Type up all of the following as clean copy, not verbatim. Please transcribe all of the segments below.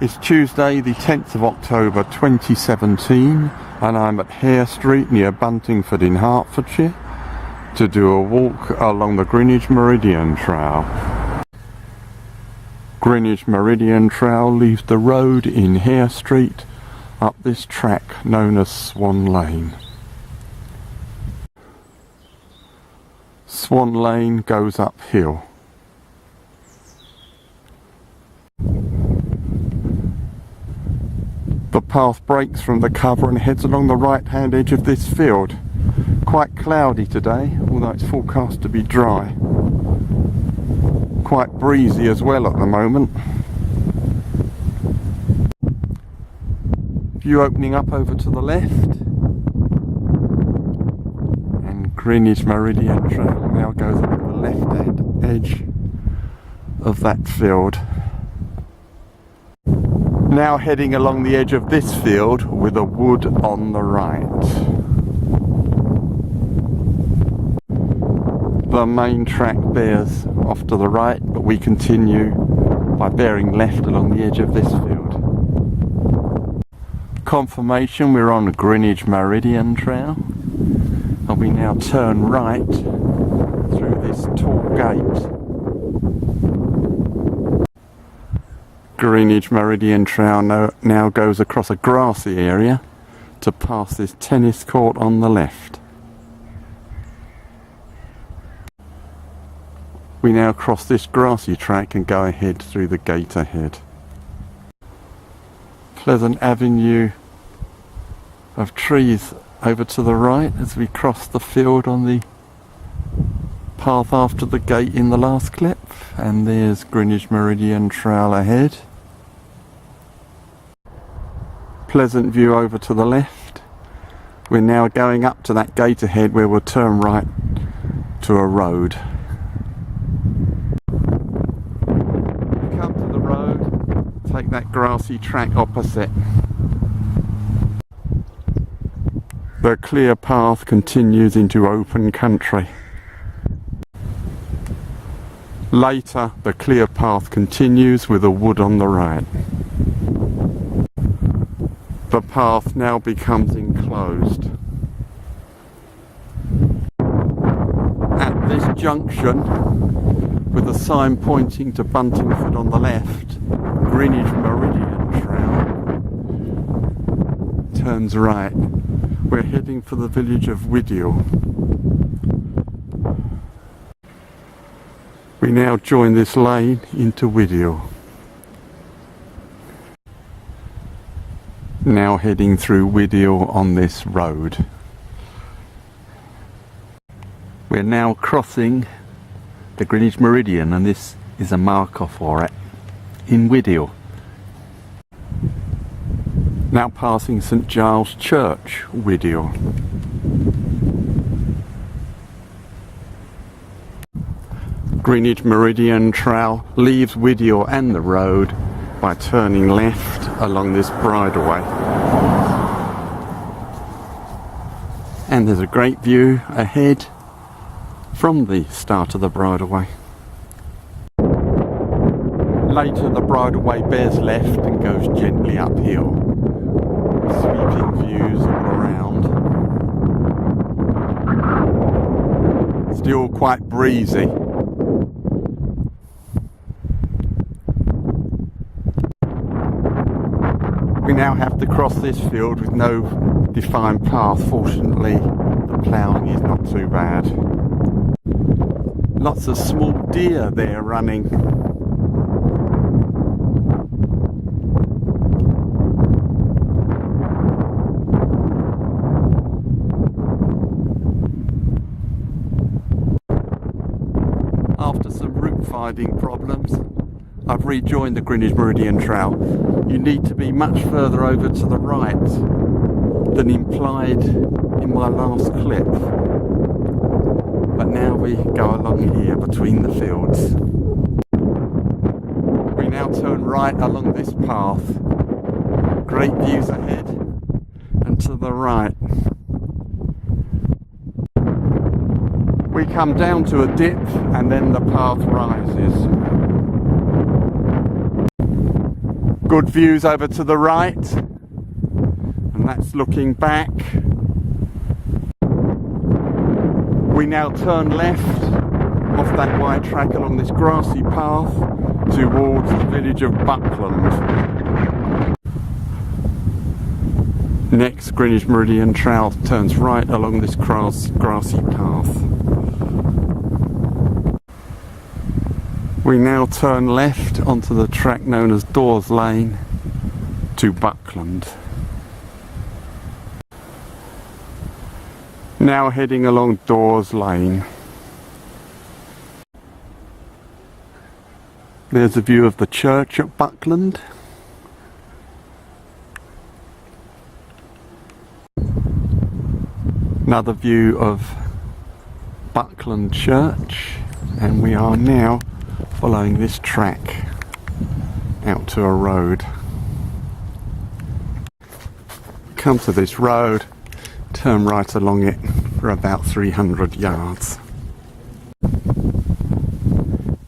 It's Tuesday the 10th of October 2017 and I'm at Hare Street near Buntingford in Hertfordshire to do a walk along the Greenwich Meridian Trail. Greenwich Meridian Trail leaves the road in Hare Street up this track known as Swan Lane. Swan Lane goes uphill. The path breaks from the cover and heads along the right hand edge of this field. Quite cloudy today, although it's forecast to be dry. Quite breezy as well at the moment. View opening up over to the left. And Greenwich Meridian Trail now goes along the left hand edge of that field. Now heading along the edge of this field with a wood on the right. The main track bears off to the right, but we continue by bearing left along the edge of this field. Confirmation we're on Greenwich Meridian Trail, and we now turn right through this tall gate. Greenwich Meridian Trail now goes across a grassy area to pass this tennis court on the left. We now cross this grassy track and go ahead through the gate ahead. Pleasant avenue of trees over to the right as we cross the field on the path after the gate in the last clip, and there's Greenwich Meridian Trail ahead. Pleasant view over to the left. We're now going up to that gate ahead where we'll turn right to a road. We come to the road, take that grassy track opposite. The clear path continues into open country. Later, the clear path continues with a wood on the right. The path now becomes enclosed. At this junction, with a sign pointing to Buntingford on the left, Greenwich Meridian Trail turns right. We're heading for the village of Wyddial. We now join this lane into Wyddial. Now heading through Wyddial on this road. We're now crossing the Greenwich Meridian, and this is a marker for it in Wyddial. Now passing St Giles Church, Wyddial. Greenwich Meridian Trail leaves Wyddial and the road by turning left along this bridleway. And there's a great view ahead from the start of the bridleway. Later the bridleway bears left and goes gently uphill. Sweeping views all around. Still quite breezy. We now have to cross this field with no defined path. Fortunately, the ploughing is not too bad. Lots of small deer there running. After some route finding problems, I've rejoined the Greenwich Meridian Trail. You need to be much further over to the right than implied in my last clip. But now we go along here between the fields. We now turn right along this path. Great views ahead and to the right. We come down to a dip and then the path rises. Good views over to the right, and that's looking back. We now turn left off that wide track along this grassy path towards the village of Buckland. Next, Greenwich Meridian Trail turns right along this grassy path. We now turn left onto the track known as Dawes Lane to Buckland. Now heading along Dawes Lane. There's a view of the church at Buckland. Another view of Buckland Church, and we are now following this track out to a road. Come to this road, turn right along it for about 300 yards.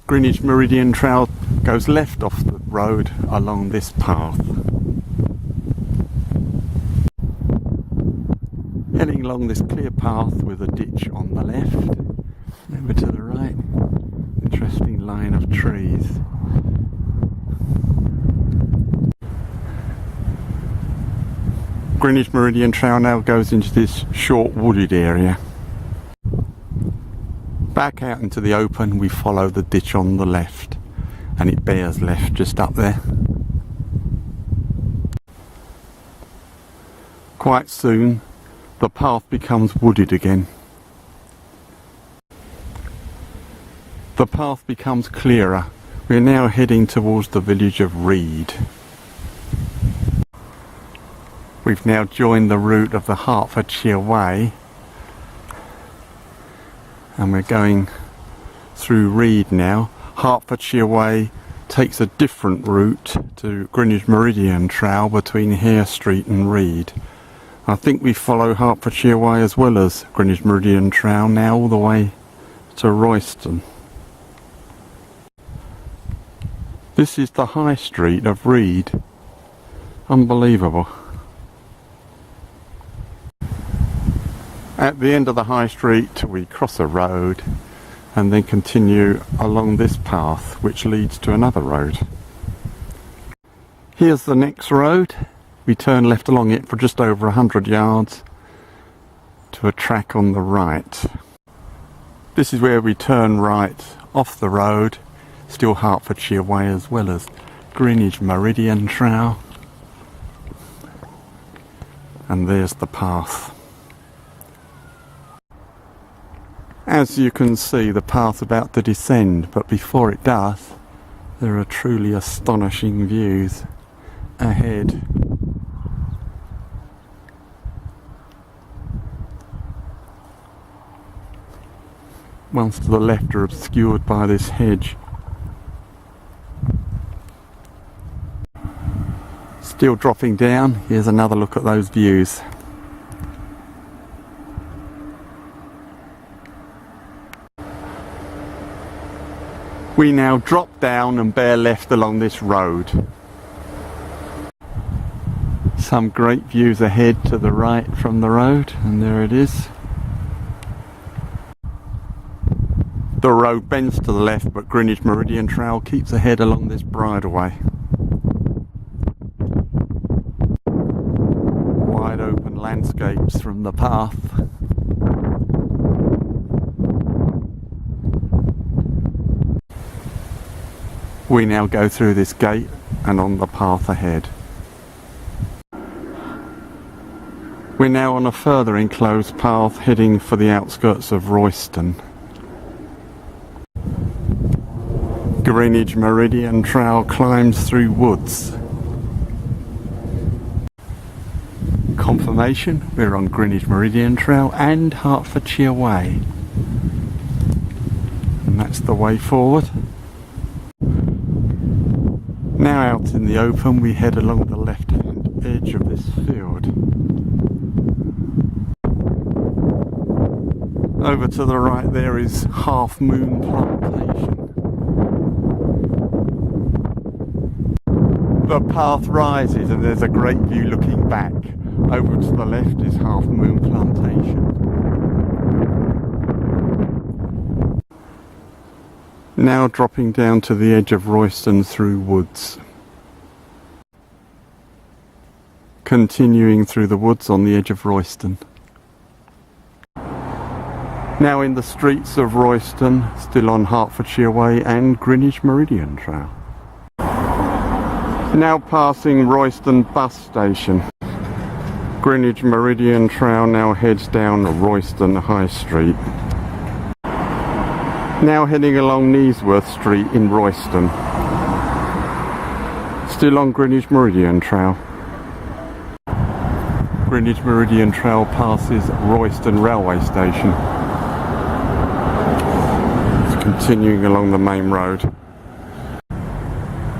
Greenwich Meridian Trail goes left off the road along this path. Heading along this clear path with a ditch on the left. Over to the right, interesting line of trees. Greenwich Meridian Trail now goes into this short wooded area. Back out into the open, we follow the ditch on the left, and it bears left just up there. Quite soon the path becomes wooded again. The path becomes clearer. We're now heading towards the village of Reed. We've now joined the route of the Hertfordshire Way, and we're going through Reed now. Hertfordshire Way takes a different route to Greenwich Meridian Trail between Hare Street and Reed. I think we follow Hertfordshire Way as well as Greenwich Meridian Trail now all the way to Royston. This is the High Street of Reed. Unbelievable. At the end of the High Street we cross a road and then continue along this path which leads to another road. Here's the next road. We turn left along it for just over 100 yards to a track on the right. This is where we turn right off the road, still Hertfordshire Way as well as Greenwich Meridian Trail. And there's the path. As you can see, the path's about to descend, but before it does, there are truly astonishing views ahead. Ones to the left are obscured by this hedge. Still dropping down, here's another look at those views. We now drop down and bear left along this road. Some great views ahead to the right from the road, and there it is. The road bends to the left, but Greenwich Meridian Trail keeps ahead along this bridleway. Wide open landscapes from the path. We now go through this gate and on the path ahead. We're now on a further enclosed path heading for the outskirts of Royston. Greenwich Meridian Trail climbs through woods. Confirmation, we're on Greenwich Meridian Trail and Hertfordshire Way. And that's the way forward. Now out in the open, we head along the left-hand edge of this field. Over to the right there is Half Moon Plantation. The path rises and there's a great view looking back. Over to the left is Half Moon Plantation. Now dropping down to the edge of Royston through woods. Continuing through the woods on the edge of Royston. Now in the streets of Royston, still on Hertfordshire Way and Greenwich Meridian Trail. Now passing Royston bus station. Greenwich Meridian Trail now heads down Royston High Street. Now heading along Neesworth Street in Royston. Still on Greenwich Meridian Trail. Greenwich Meridian Trail passes Royston Railway Station. It's continuing along the main road.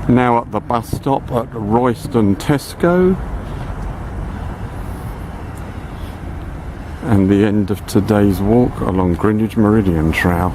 Now at the bus stop at Royston Tesco. And the end of today's walk along Greenwich Meridian Trail.